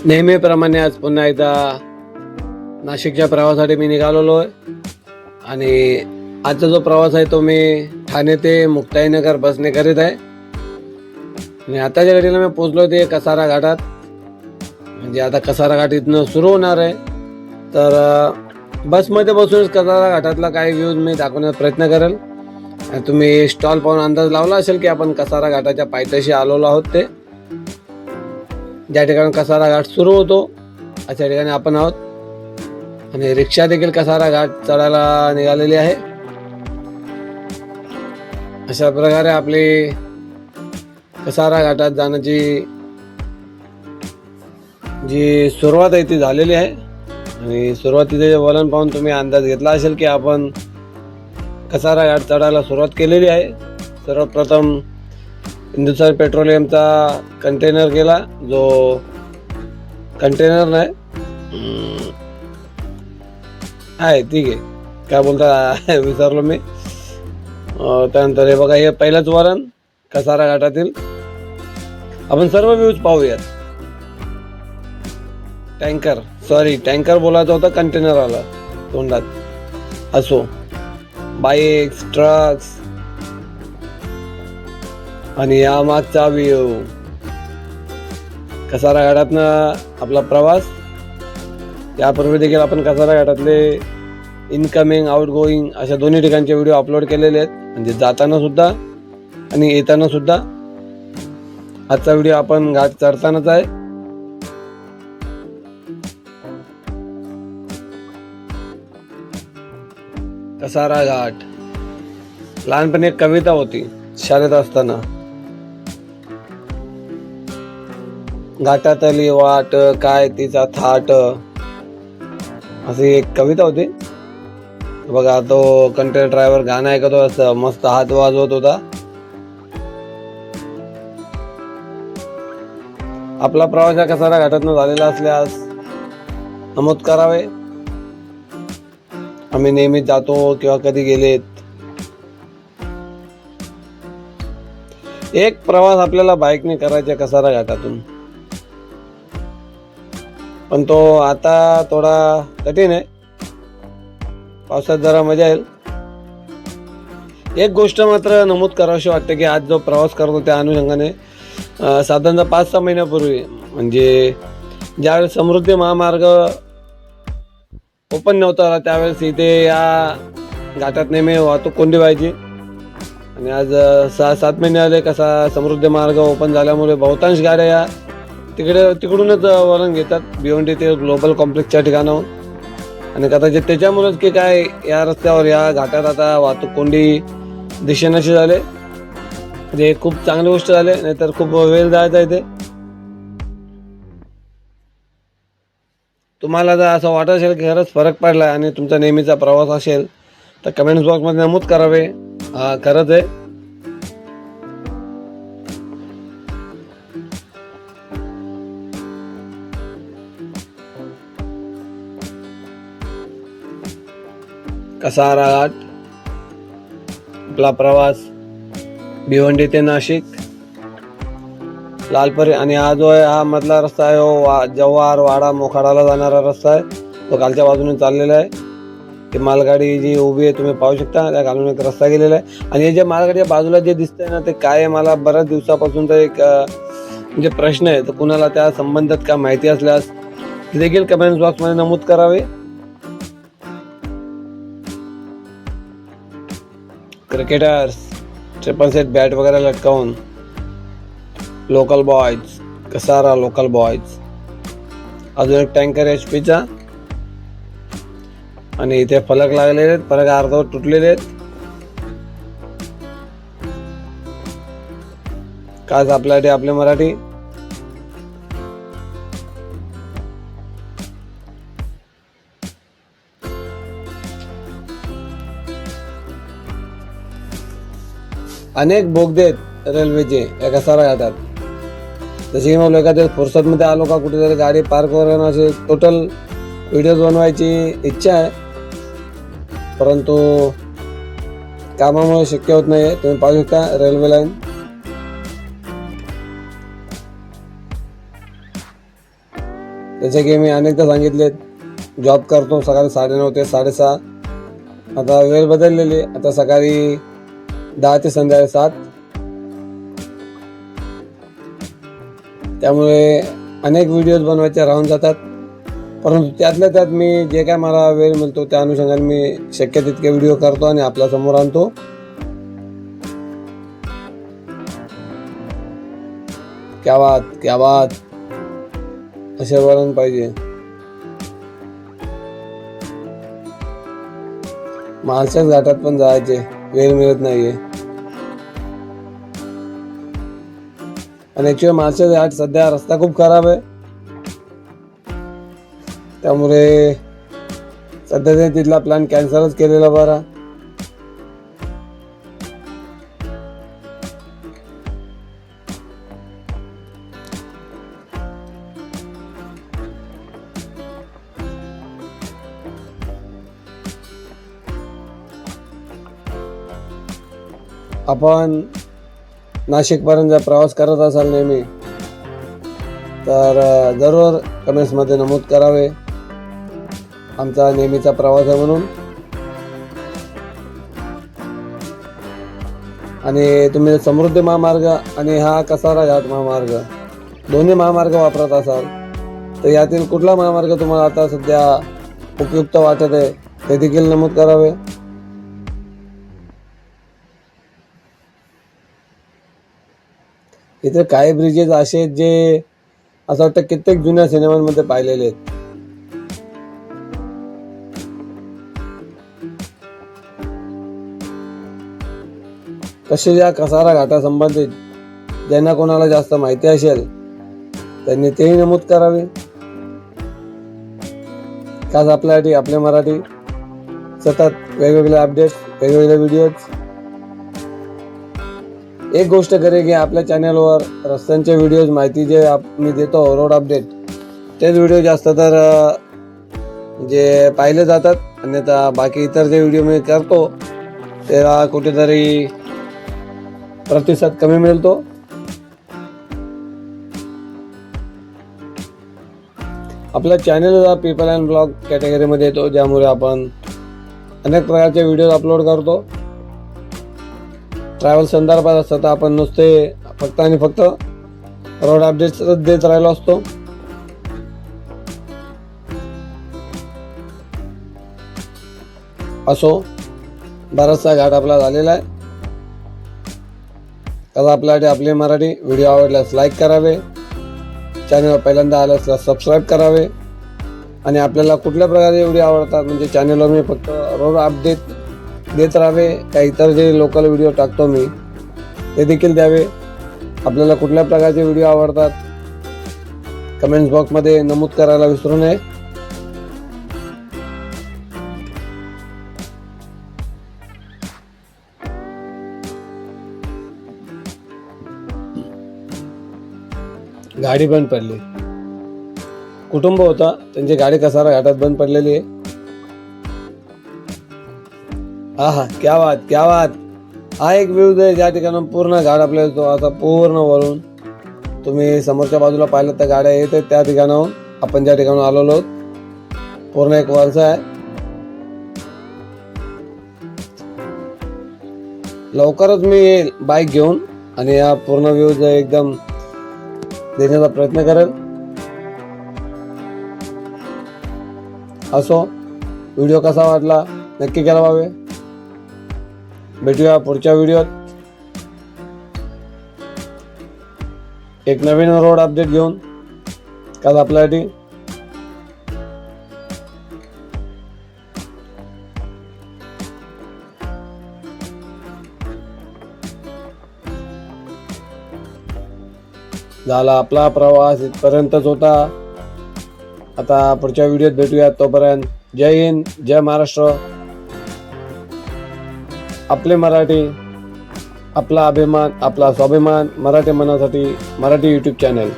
नेहमीप्रमाणे आज पुन्हा एकदा नाशिकच्या प्रवासासाठी मी निघालेलो आहे आणि आजचा जो प्रवास आहे तो मी ठाणे ते मुक्ताईनगर बसने करीत आहे आणि आताच्या घडीला मी पोचलो ते कसारा घाटात. म्हणजे आता कसारा घाट इथनं सुरू होणार आहे, तर बसमध्ये बसूनच कसारा घाटातला काही व्ह्यूज मी दाखवण्याचा प्रयत्न करेल. आणि तुम्ही स्टॉल पाहून अंदाज लावला असेल की आपण कसारा घाटाच्या पायथ्याशी आलेलो आहोत. ते ज्या ठिकाणी कसारा घाट सुरू होतो अशा ठिकाणी आपण आहोत आणि रिक्षा देखील कसारा घाट चढायला निघालेली आहे. अशा प्रकारे आपली कसारा घाटात जाण्याची जी सुरुवात आहे ती झालेली आहे आणि सुरुवातीचे वळण पाहून तुम्ही अंदाज घेतला असेल की आपण कसारा घाट चढायला सुरुवात केलेली आहे. सर्वप्रथम हिंदुस्थान पेट्रोलियमचा कंटेनर केला, जो कंटेनर नाही आहे ठीक आहे काय बोलता विसरलो मी. त्यानंतर हे बघा, हे पहिलंच वळण कसारा घाटातील. आपण सर्व व्ह्यूज पाहूयात. टँकर बोलायचं होतं, कंटेनर आला तोंडात. असो, बाईक्स, ट्रक्स आणि या मागचा व्ह्यू. कसारा घाटातनं आपला प्रवास. यापूर्वी देखील आपण कसारा घाटातले इनकमिंग आउट गोईंग अशा दोन्ही ठिकाणचे व्हिडिओ अपलोड केलेले आहेत, म्हणजे जाताना सुद्धा आणि येताना सुद्धा. आजचा व्हिडिओ आपण घाट चढतानाच आहे. कसारा घाट. लहानपणी एक कविता होती शाळेत असताना, घाटातली वाट काय तिचा थाट, अशी एक कविता होती. बघा, तो कंटेनर ड्रायव्हर गाणं ऐकतो असं मस्त हात वाजवत होता. आपला प्रवास या कसारा घाटातून झालेला असल्यास नमूद करावे. आम्ही नेहमी जातो किंवा कधी गेलेत. एक प्रवास आपल्याला बाईकने करायचा कसारा घाटातून, पण तो आता थोडा कठीण आहे. पावसात जरा मजा येईल. एक गोष्ट मात्र नमूद करावीशी वाटते की आज जो प्रवास करतो त्या अनुषंगाने साधारणतः 5-6 महिन्यापूर्वी, म्हणजे ज्यावेळेस समृद्धी महामार्ग ओपन नव्हता त्यावेळेस इथे या घाटात नेहमी वाहतूक कोंडी व्हायची. आणि आज 6-7 महिने आले कसा समृद्धी मार्ग ओपन झाल्यामुळे बहुतांश गाड्या या तिकडूनच वळण घेतात, भिवंडी ते ग्लोबल कॉम्प्लेक्सच्या ठिकाणाहून. आणि कदाचित त्याच्यामुळेच की काय या रस्त्यावर या घाटात आता वाहतूक कोंडी दिसेनाशी झाले. म्हणजे खूप चांगली गोष्ट झाली, नाहीतर खूप वेळ जायचा इथे. तुम्हाला जर असं वाटत असेल की खरंच फरक पडला आणि तुमचा नेहमीचा प्रवास असेल तर कमेंट्स बॉक्समध्ये नमूद करावे. हा खरंच आहे. कसारा घाट आपला प्रवास भिवंडी ते नाशिक, लालपरी. आणि हा जो आहे हा मधला रस्ता आहे, हो जव्हार वाडा मोखाडाला जाणारा रस्ता आहे. तो खालच्या बाजूने चाललेला आहे. ती मालगाडी जी उभी आहे तुम्ही पाहू शकता, त्या खालून एक रस्ता गेलेला आहे. आणि हे जे मालगाडीच्या बाजूला जे दिसतंय ना, ते काय आहे मला बऱ्याच दिवसापासूनचा एक म्हणजे प्रश्न आहे. तर कुणाला त्या संबंधात काय माहिती असल्यास देखील कमेंट बॉक्समध्ये नमूद करावे. क्रिकेटर्स 7 सेट बॅट वगैरे लटकावून, local boys, Kasara local boys. अजून एक टँकर HP चा आणि इथे फलक लागलेले आहेत, फलक अर्धवट तुटलेले आहेत. काच आपल्यासाठी आपले मराठी. अनेक बोगदे आहेत रेल्वेचे या कसारा घाटात. जसे की मला एखाद्या फुर्सतमध्ये आलो का कुठेतरी गाडी पार्क वगैरे असे टोटल व्हिडिओ बनवायची इच्छा आहे, परंतु कामामुळे शक्य होत नाही. तुम्ही पाहू शकता रेल्वे लाईन. जसे की मी अनेकदा सांगितले, जॉब करतो सकाळी 9:30 ते 6:30. आता वेळ बदललेली, आता सकाळी 10 ते संध्याकाळी 7. त्यामुळे अनेक व्हिडिओज बनवायचे राहून जातात. परंतु त्यातल्या त्यात मी जे काय मला वेळ मिळतो त्या अनुषंगाने मी शक्य तितके व्हिडिओ करतो आणि आपल्या समोर आणतो. क्या बात असे वळण पाहिजे. माळशेज घाटात पण जायचे, वेळ मिळत नाहीये. आणि ऍक्च्युअली माळशेज घाट सध्या रस्ता खूप खराब आहे, त्यामुळे सध्या तिथला प्लॅन कॅन्सलच केलेला बरा. आपण नाशिकपर्यंत जर प्रवास करत असाल नेहमी, तर जरूर कमेंट्समध्ये नमूद करावे आमचा नेहमीचा प्रवास आहे म्हणून. आणि तुम्ही समृद्धी महामार्ग आणि हा कसारा घाट महामार्ग दोन्ही महामार्ग वापरत असाल तर यातील कुठला महामार्ग तुम्हाला आता सध्या उपयुक्त वाटत आहे ते देखील नमूद करावे. इथे काही ब्रिजेस असे आहेत जे असं वाटतं कित्येक जुन्या सिनेमांमध्ये पाहिलेले आहेत. तसे या कसारा घाटा संबंधित ज्यांना कोणाला जास्त माहिती असेल त्यांनी तेही नमूद करावे. खास आपल्यासाठी आपले मराठी सतत वेगवेगळे अपडेट्स, वेगवेगळे व्हिडिओज. एक गोष्ट करे की आपल्या चॅनलवर रस्त्यांचे व्हिडिओज, माहिती जे मी देतो रोड अपडेट, तेच व्हिडिओ जास्त तर जे पाहिले जातात. अन्यथा बाकी इतर जे व्हिडिओ मी करतो त्याला कुठेतरी प्रतिसाद कमी मिळतो. आपल्या चॅनल पीपल अँड ब्लॉग कॅटेगरीमध्ये येतो, ज्यामुळे आपण अनेक प्रकारचे व्हिडिओ अपलोड करतो. ट्रॅव्हल संदर्भात असतात, आपण नुसते फक्त आणि फक्त रोड अपडेट्स देत राहिलो असतो. असो, बराचसा घाट आपला झालेला आहे. तर आपल्यासाठी आपले मराठी व्हिडिओ आवडल्यास लाईक करावे, चॅनलवर पहिल्यांदा आल्यास सबस्क्राईब करावे. आणि आपल्याला कुठल्या प्रकारचे व्हिडिओ आवडतात, म्हणजे चॅनलवर मी फक्त रोड अपडेट देत राहावे का इतर जे लोकल व्हिडिओ टाकतो मी ते देखील द्यावे. आपल्याला कुठल्या प्रकारचे व्हिडिओ आवडतात कमेंट्स बॉक्समध्ये नमूद करायला विसरू नये. गाडी बंद पडली, कुटुंब होता, त्यांची गाडी कसारा घाटात बंद पडलेली आहे. क्या बात. हा एक व्ह्यूज आहे ज्या ठिकाणी पूर्ण घाट आपल्याला येतो. आता पूर्ण वळून तुम्ही समोरच्या बाजूला पाहिलं तर गाड्या येत आहेत. त्या ठिकाणाहून आपण ज्या ठिकाणी आलेलो आहोत पूर्ण एक वळसा आहे. लवकरच मी येईल बाईक घेऊन आणि या पूर्ण व्ह्यूज एकदम देण्याचा प्रयत्न करेल. असो, व्हिडिओ कसा वाटला नक्की कळवावे. भेटूया पुढच्या व्हिडिओत एक नवीन रोड अपडेट घेऊन. काल आपल्यासाठी झाला आपला प्रवास इथपर्यंतच होता. आता पुढच्या व्हिडिओत भेटूया. तोपर्यंत जय हिंद, जय महाराष्ट्र. आपले मराठी, आपला अभिमान, आपला स्वाभिमान. मराठी मनासाठी मराठी यूट्यूब चॅनल.